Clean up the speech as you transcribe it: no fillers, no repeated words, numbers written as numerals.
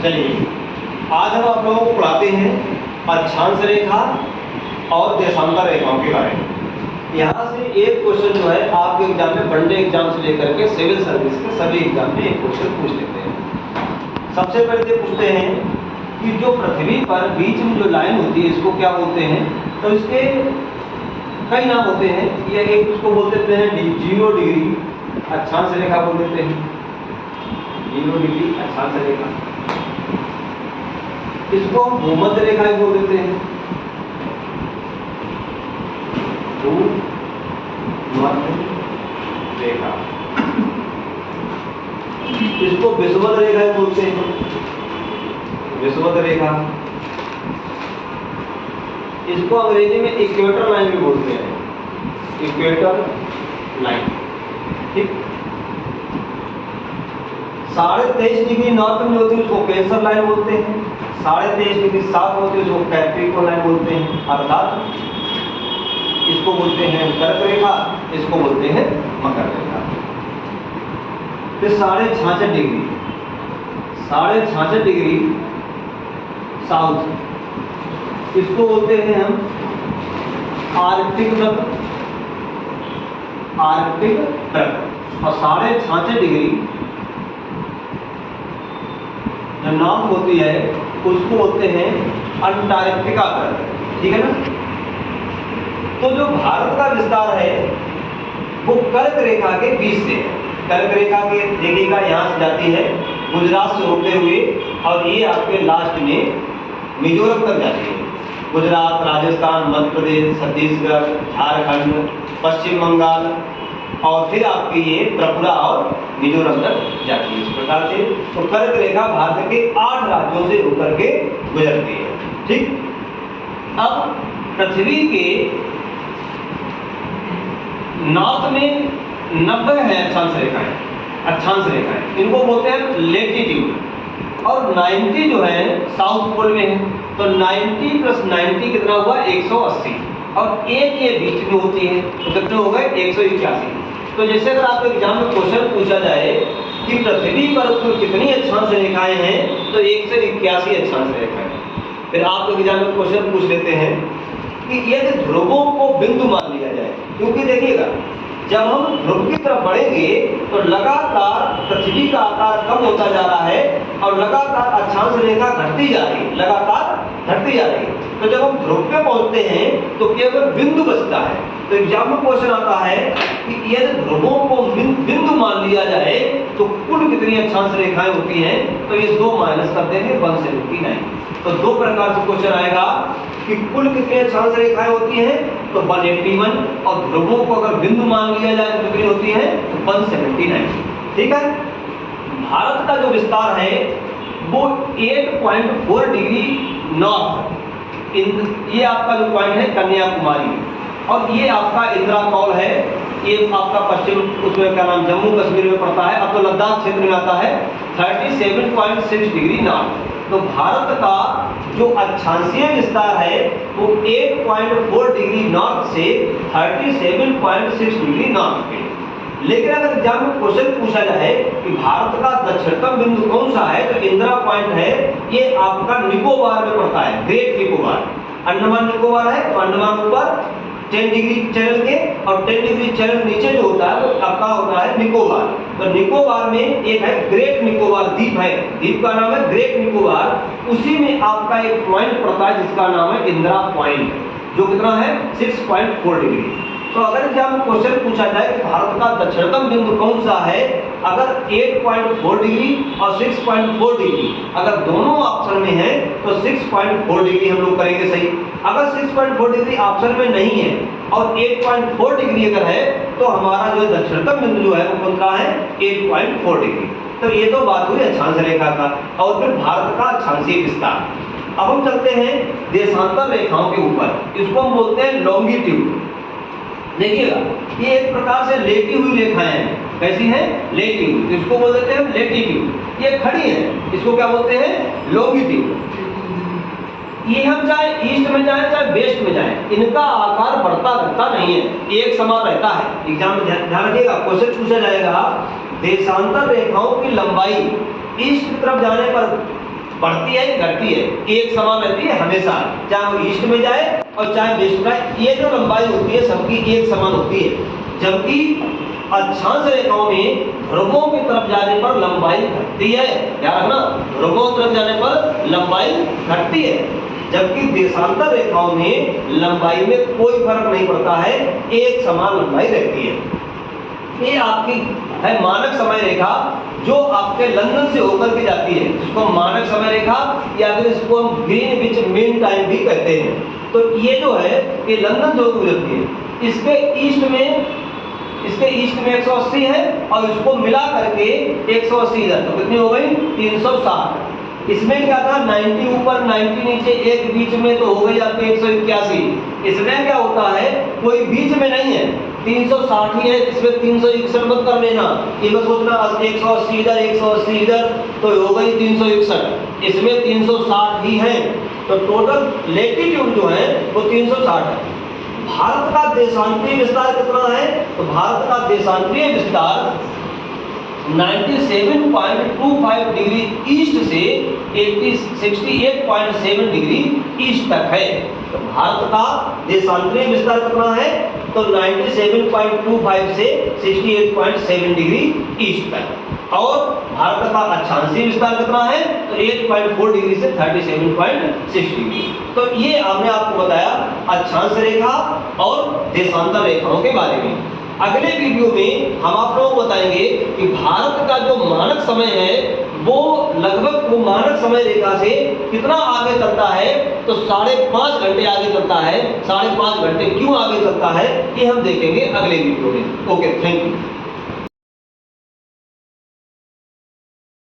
चलिए आज हम आप लोगों को पढ़ाते हैं अक्षांश रेखा और देशांतर रेखाओं के बारे में। यहाँ से एक क्वेश्चन जो है आपके एग्जाम में वनडे एग्जाम से लेकर के सिविल सर्विस के सभी एग्जाम में एक क्वेश्चन पूछ लेते हैं। सबसे पहले पूछते हैं कि जो पृथ्वी पर बीच में जो लाइन होती है इसको क्या बोलते हैं। तो इसके कई नाम होते हैं। या एक उसको बोल देते हैं 0 डिग्री अक्षांश रेखा बोल देते हैं, 0 डिग्री अक्षांश रेखा। इसको हम भूमध्य रेखा ही बोल देते हैं, भूमध्य रेखा। इसको विषुवत रेखा ही बोलते हैं, विषुवत रेखा। इसको अंग्रेजी में इक्वेटर लाइन भी बोलते हैं, इक्वेटर लाइन। ठीक, 23.5 डिग्री नॉर्थ में होती है उसको कैंसर लाइन बोलते हैं, 23.5 डिग्री साउथ होती है उसको कैप्रिकॉर्न लाइन बोलते हैं, अर्थात इसको बोलते हैं कर्क रेखा, इसको बोलते हैं मकर रेखा। फिर 66.5 डिग्री, 66.5 डिग्री साउथ, इसको बोलते हैं हम आर्कटिक वृत्त, आर्कटिक वृत्त। और 66.5 डिग्री जो नॉर्थ होती है उसको बोलते हैं अंटार्कटिका वृत्त। ठीक है ना। तो जो भारत का विस्तार है वो कर्क रेखा के बीच से है। कर्क रेखा के देखिएगा यहाँ से जाती है गुजरात से होते हुए और ये आपके लास्ट में मिजोरम तक जाती है। गुजरात, राजस्थान, मध्य प्रदेश, छत्तीसगढ़, झारखंड, पश्चिम बंगाल और फिर आपकी ये त्रिपुरा और मिजोरम तक जाती है। इस प्रकार से तो कर्क रेखा भारत के 8 राज्यों से होकर के गुजरती है। ठीक, अब पृथ्वी के नॉर्थ में 90 है अक्षांश रेखाएं, अक्षांश रेखाएं, इनको बोलते हैं लेटीट्यूड। और 90 जो है साउथ पोल में है। तो 90 + 90 कितना हुआ 180। और एक ये बीच में होती है तो कितने हो गए 181। तो जैसे अगर आपको एग्जाम में क्वेश्चन पूछा जाए कि पृथ्वी पर कुल कितनी अक्षांश रेखाएं हैं तो 181 अक्षांश रेखाएं। फिर आपको एग्जाम में क्वेश्चन पूछ लेते हैं कि यदि ध्रुवों को बिंदु मान लिया जाए, क्योंकि देखिएगा जब हम ध्रुव की तरफ बढ़ेंगे तो लगातार पृथ्वी का आकार कम होता जा रहा है और लगातार अक्षांश रेखा घटती जा रही है, लगातार घटती जा रही है। तो जब हम ध्रुव पे पहुंचते हैं तो केवल बिंदु बचता है। तो एग्जाम में क्वेश्चन आता है कि यदि ध्रुवों को बिंदु मान लिया जाए तो कुल कितनी अक्षांश रेखाएं होती हैं। तो ये 2 माइनस कर देंगे 179। तो 2 प्रकार से क्वेश्चन आएगा कि कुल कितनी अक्षांश रेखाएं होती हैं तो 181 और ध्रुवों को अगर बिंदु मान लिया जाए तो कितनी होती है 179। ठीक है। भारत का जो विस्तार है वो 8.4 डिग्री नॉर्थ, ये आपका जो पॉइंट है कन्याकुमारी और ये आपका इंदिरा कौल है, ये आपका पश्चिम उसमें क्या नाम जम्मू कश्मीर में पड़ता है। अब तो लद्दाख क्षेत्र में आता है 37.6 डिग्री नॉर्थ। तो भारत का जो अक्षांशीय विस्तार है वो 8.4 डिग्री नॉर्थ से 37.6 डिग्री नॉर्थ पे। लेकिन अगर एग्जाम में क्वेश्चन पूछा जाए कि भारत का दक्षिणतम बिंदु कौन सा है तो इंदिरा पॉइंट है, ये आपका निकोबार में पड़ता है, ग्रेट निकोबार। अंडमान निकोबार है तो अंडमान ऊपर 10 डिग्री चैनल के और 10 डिग्री चैनल नीचे जो होता है वो आपका होता है निकोबार। तो निकोबार में एक है ग्रेट निकोबार द्वीप है, द्वीप का नाम है ग्रेट निकोबार। उसी में आपका एक पॉइंट पड़ता है जिसका नाम है इंदिरा पॉइंट, जो कितना है 6.4 डिग्री। तो अगर एग्जाम में क्वेश्चन पूछा जाए कि भारत का दक्षिणतम बिंदु कौन सा है, अगर 8.4 डिग्री और 6.4 डिग्री अगर दोनों ऑप्शन में है तो 6.4 डिग्री हम लोग करेंगे सही। अगर 6.4 डिग्री ऑप्शन में नहीं है और 8.4 डिग्री अगर है तो हमारा जो दक्षिणतम बिंदु जो है वो कौन सा है 8.4 डिग्री। तो ये तो बात हुई अक्षांश रेखा का। और फिर भारत का अक्षांशीय विस्तार। अब हम चलते हैं देशांतर रेखाओं के ऊपर, इसको हम बोलते हैं लॉन्गिट्यूड। देखिएगा ये एक प्रकार से लेटी हुई रेखाएं हैं। कैसी है? लेटी हुई, इसको बोल देते हैं लेटीट्यूड। ये खड़ी है, इसको क्या बोलते हैं लॉन्गिट्यूड। ये हम चाहे ईस्ट में जाए चाहे वेस्ट में जाए, इनका आकार बढ़ता घटता नहीं है, एक समान रहता है। एग्जाम में ध्यान रखिएगा, क्वेश्चन पूछा जाएगा देशांतर रेखाओं की लंबाई ईस्ट की तरफ जाने पर बढ़ती है कि घटती है? एक समान रहती है हमेशा, चाहे वो ईस्ट में जाए और चाहे वेस्ट में जाए। ये जो लंबाई होती है सबकी एक समान होती है, जबकि अक्षांश रेखाओं में ध्रुवों की तरफ जाने पर लंबाई घटती है। याद रखना, ध्रुवों की तरफ जाने पर लंबाई घटती है, जबकि देशांतर रेखाओं में लंबाई में कोई फर्क नहीं पड़ता है, एक समान लंबाई रहती है। ये आपकी है मानक समय रेखा, जो आपके लंदन से होकर के जाती है, जिसको मानक समय रेखा या फिर इसको हम ग्रीनविच मीन टाइम भी कहते हैं। तो ये जो है ये लंदन से होकर गुजरती है। इसके ईस्ट में 180 है और इसको मिला करके 180 इधर, तो कितनी हो गई? 360। इसमें क्या था? 90 ऊपर 90 नीचे, एक बीच में, तो हो गई आपकी 181। इसमें क्या होता है, कोई बीच में नहीं है, 360 ही है, इसमें 361 मत कर लेना, ये मत सोचना 180 इधर 180 इधर, तो हो गई 361। इसमें 360 ही है, तो टोटल लेटीट्यूड जो है वो 360 है। भारत का देशांतरीय विस्तार कितना है? तो भारत का देशांतरीय विस्तार 97.25 डिग्री ईस्ट से 68.7 डिग्री ईस्ट तक है। तो भारत का देशांतरीय विस्तार कितना है? तो 97.25 से 68.7 डिग्री ईस्ट तक। और भारत का अक्षांशीय विस्तार कितना है? तो 8.4 डिग्री से 37.6 डिग्री। तो ये हमने आपको बताया अक्षांश रेखा और देशांतर रेखाओं के बारे में। अगले वीडियो में हम आप लोगों को बताएंगे कि भारत का जो मानक समय है वो लगभग वो मानक समय रेखा से कितना आगे चलता है, तो 5.5 घंटे आगे चलता है। 5.5 घंटे क्यों आगे चलता है ये हम देखेंगे अगले वीडियो में। Okay, thank you.